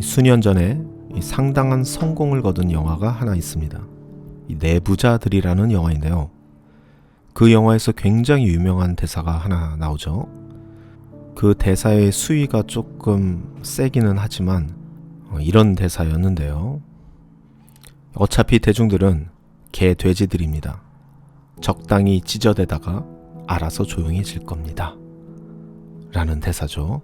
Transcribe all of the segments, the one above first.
수년 전에 상당한 성공을 거둔 영화가 하나 있습니다. 내부자들이라는 영화인데요. 그 영화에서 굉장히 유명한 대사가 하나 나오죠. 그 대사의 수위가 조금 세기는 하지만 이런 대사였는데요. 어차피 대중들은 개 돼지들입니다. 적당히 찢어대다가 알아서 조용해질 겁니다. 라는 대사죠.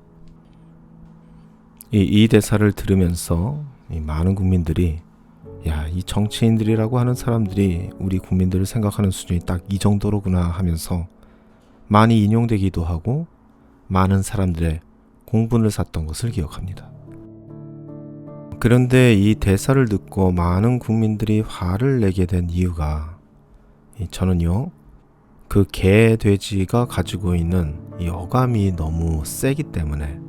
이 대사를 들으면서 많은 국민들이 이 정치인들이라고 하는 사람들이 우리 국민들을 생각하는 수준이 딱 이 정도로구나 하면서 많이 인용되기도 하고 많은 사람들의 공분을 샀던 것을 기억합니다. 그런데 이 대사를 듣고 많은 국민들이 화를 내게 된 이유가 저는요, 그 개 돼지가 가지고 있는 이 어감이 너무 세기 때문에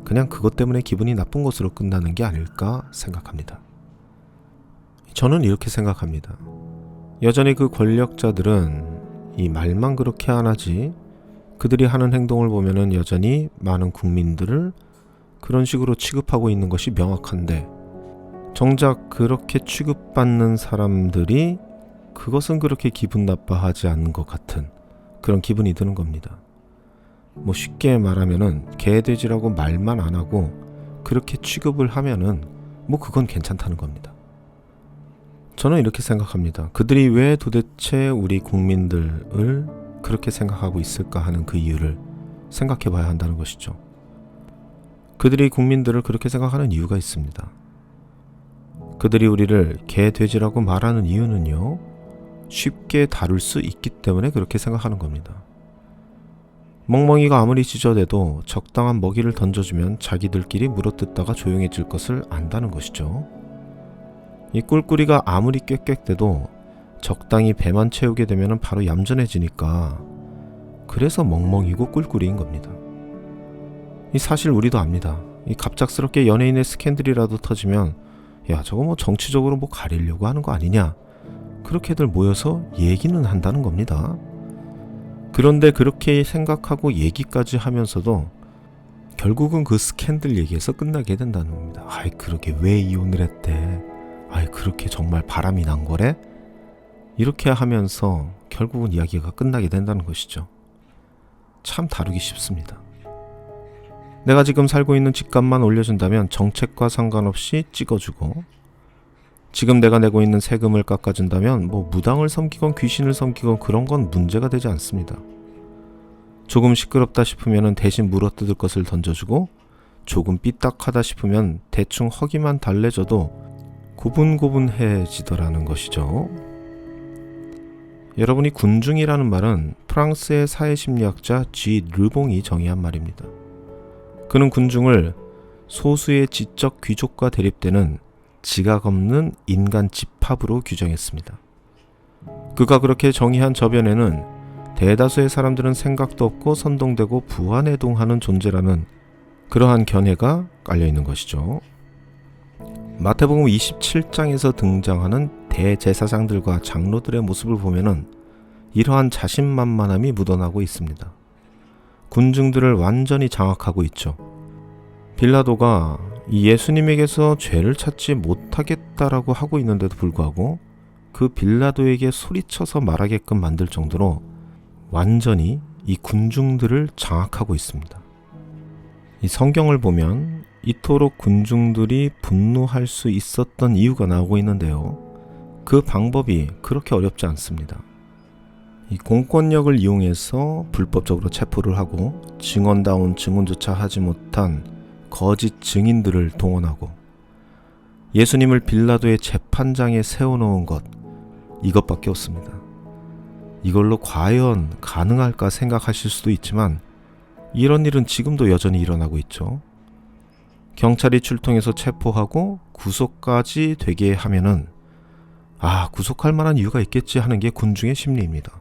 그냥 그것 때문에 기분이 나쁜 것으로 끝나는 게 아닐까 생각합니다. 저는 이렇게 생각합니다. 여전히 그 권력자들은 이 말만 그렇게 안 하지 그들이 하는 행동을 보면은 여전히 많은 국민들을 그런 식으로 취급하고 있는 것이 명확한데 정작 그렇게 취급받는 사람들이 그것은 그렇게 기분 나빠하지 않는 것 같은 그런 기분이 드는 겁니다. 쉽게 말하면은 개돼지라고 말만 안 하고 그렇게 취급을 하면은 그건 괜찮다는 겁니다. 저는 이렇게 생각합니다. 그들이 왜 도대체 우리 국민들을 그렇게 생각하고 있을까 하는 그 이유를 생각해 봐야 한다는 것이죠. 그들이 국민들을 그렇게 생각하는 이유가 있습니다. 그들이 우리를 개, 돼지라고 말하는 이유는요, 쉽게 다룰 수 있기 때문에 그렇게 생각하는 겁니다. 멍멍이가 아무리 짖어대도 적당한 먹이를 던져주면 자기들끼리 물어뜯다가 조용해질 것을 안다는 것이죠. 이 꿀꿀이가 아무리 꽥꽥대도 적당히 배만 채우게 되면 바로 얌전해지니까 그래서 멍멍이고 꿀꿀이인 겁니다. 사실 우리도 압니다. 갑작스럽게 연예인의 스캔들이라도 터지면 저거 정치적으로 가리려고 하는 거 아니냐, 그렇게들 모여서 얘기는 한다는 겁니다. 그런데 그렇게 생각하고 얘기까지 하면서도 결국은 그 스캔들 얘기에서 끝나게 된다는 겁니다. 그러게 왜 이혼을 했대, 그렇게 정말 바람이 난 거래, 이렇게 하면서 결국은 이야기가 끝나게 된다는 것이죠. 참 다루기 쉽습니다. 내가 지금 살고 있는 집값만 올려준다면 정책과 상관없이 찍어주고, 지금 내가 내고 있는 세금을 깎아준다면 무당을 섬기건 귀신을 섬기건 그런 건 문제가 되지 않습니다. 조금 시끄럽다 싶으면 대신 물어뜯을 것을 던져주고, 조금 삐딱하다 싶으면 대충 허기만 달래줘도 고분고분해지더라는 것이죠. 여러분이 군중이라는 말은 프랑스의 사회심리학자 G. 르봉이 정의한 말입니다. 그는 군중을 소수의 지적 귀족과 대립되는 지각 없는 인간 집합으로 규정했습니다. 그가 그렇게 정의한 저변에는 대다수의 사람들은 생각도 없고 선동되고 부안해동하는 존재라는 그러한 견해가 깔려있는 것이죠. 마태복음 27장에서 등장하는 대제사장들과 장로들의 모습을 보면은 이러한 자신만만함이 묻어나고 있습니다. 군중들을 완전히 장악하고 있죠. 빌라도가 예수님에게서 죄를 찾지 못하겠다라고 하고 있는데도 불구하고 그 빌라도에게 소리쳐서 말하게끔 만들 정도로 완전히 이 군중들을 장악하고 있습니다. 이 성경을 보면 이토록 군중들이 분노할 수 있었던 이유가 나오고 있는데요. 그 방법이 그렇게 어렵지 않습니다. 이 공권력을 이용해서 불법적으로 체포를 하고 증언다운 증언조차 하지 못한 거짓 증인들을 동원하고 예수님을 빌라도의 재판장에 세워놓은 것, 이것밖에 없습니다. 이걸로 과연 가능할까 생각하실 수도 있지만 이런 일은 지금도 여전히 일어나고 있죠. 경찰이 출동해서 체포하고 구속까지 되게 하면은 구속할 만한 이유가 있겠지 하는 게 군중의 심리입니다.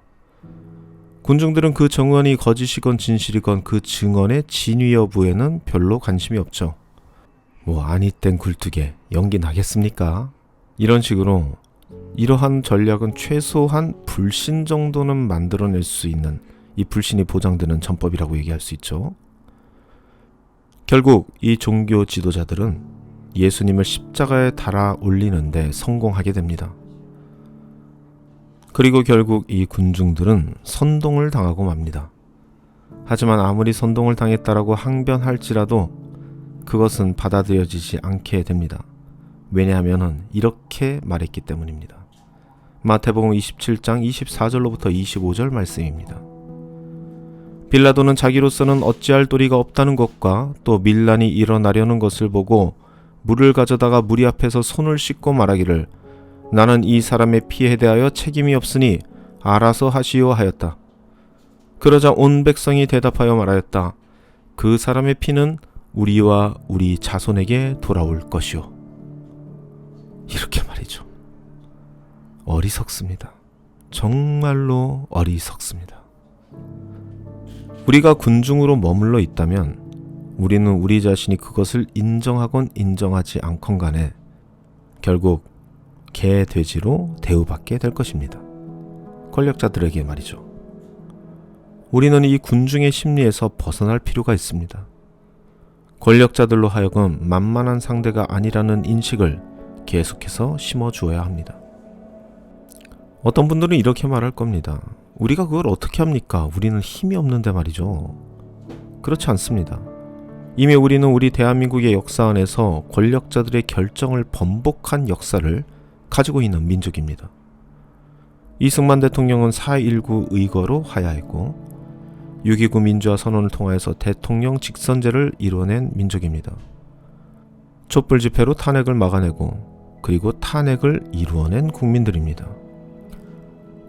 군중들은 그 증언이 거짓이건 진실이건 그 증언의 진위 여부에는 별로 관심이 없죠. 아니 땐 굴뚝에 연기 나겠습니까? 이런 식으로 이러한 전략은 최소한 불신 정도는 만들어낼 수 있는, 이 불신이 보장되는 전법이라고 얘기할 수 있죠. 결국 이 종교 지도자들은 예수님을 십자가에 달아 올리는데 성공하게 됩니다. 그리고 결국 이 군중들은 선동을 당하고 맙니다. 하지만 아무리 선동을 당했다라고 항변할지라도 그것은 받아들여지지 않게 됩니다. 왜냐하면 이렇게 말했기 때문입니다. 마태복음 27장 24절로부터 25절 말씀입니다. 빌라도는 자기로서는 어찌할 도리가 없다는 것과 또 밀란이 일어나려는 것을 보고 물을 가져다가 무리 앞에서 손을 씻고 말하기를 나는 이 사람의 피에 대하여 책임이 없으니 알아서 하시오 하였다. 그러자 온 백성이 대답하여 말하였다. 그 사람의 피는 우리와 우리 자손에게 돌아올 것이오. 이렇게 말이죠. 어리석습니다. 정말로 어리석습니다. 우리가 군중으로 머물러 있다면 우리는 우리 자신이 그것을 인정하건 인정하지 않건 간에 결국 개, 돼지로 대우받게 될 것입니다. 권력자들에게 말이죠. 우리는 이 군중의 심리에서 벗어날 필요가 있습니다. 권력자들로 하여금 만만한 상대가 아니라는 인식을 계속해서 심어주어야 합니다. 어떤 분들은 이렇게 말할 겁니다. 우리가 그걸 어떻게 합니까? 우리는 힘이 없는데 말이죠. 그렇지 않습니다. 이미 우리는 우리 대한민국의 역사 안에서 권력자들의 결정을 번복한 역사를 가지고 있는 민족입니다. 이승만 대통령은 4.19 의거로 하야했고 6.29 민주화 선언을 통하여서 대통령 직선제를 이뤄낸 민족입니다. 촛불 집회로 탄핵을 막아내고 그리고 탄핵을 이루어낸 국민들입니다.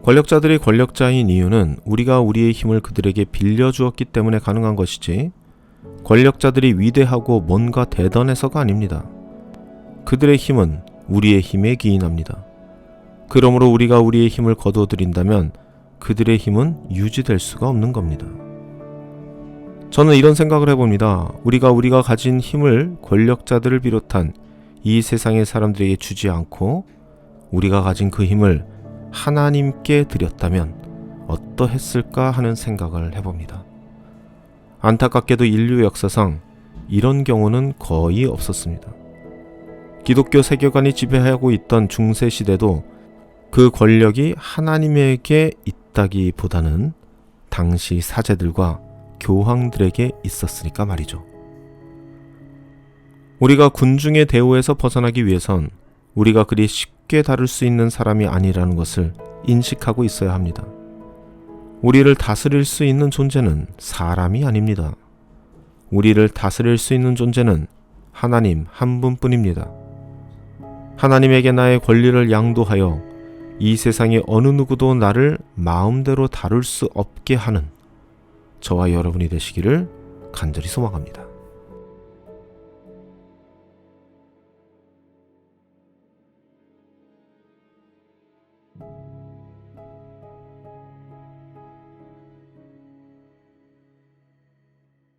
권력자들이 권력자인 이유는 우리가 우리의 힘을 그들에게 빌려주었기 때문에 가능한 것이지 권력자들이 위대하고 뭔가 대단해서가 아닙니다. 그들의 힘은 우리의 힘에 기인합니다. 그러므로 우리가 우리의 힘을 거두어들인다면 그들의 힘은 유지될 수가 없는 겁니다. 저는 이런 생각을 해봅니다. 우리가 가진 힘을 권력자들을 비롯한 이 세상의 사람들에게 주지 않고 우리가 가진 그 힘을 하나님께 드렸다면 어떠했을까 하는 생각을 해봅니다. 안타깝게도 인류 역사상 이런 경우는 거의 없었습니다. 기독교 세계관이 지배하고 있던 중세시대도 그 권력이 하나님에게 있다기보다는 당시 사제들과 교황들에게 있었으니까 말이죠. 우리가 군중의 대우에서 벗어나기 위해선 우리가 그리 쉽게 다룰 수 있는 사람이 아니라는 것을 인식하고 있어야 합니다. 우리를 다스릴 수 있는 존재는 사람이 아닙니다. 우리를 다스릴 수 있는 존재는 하나님 한 분뿐입니다. 하나님에게 나의 권리를 양도하여 이 세상의 어느 누구도 나를 마음대로 다룰 수 없게 하는 저와 여러분이 되시기를 간절히 소망합니다.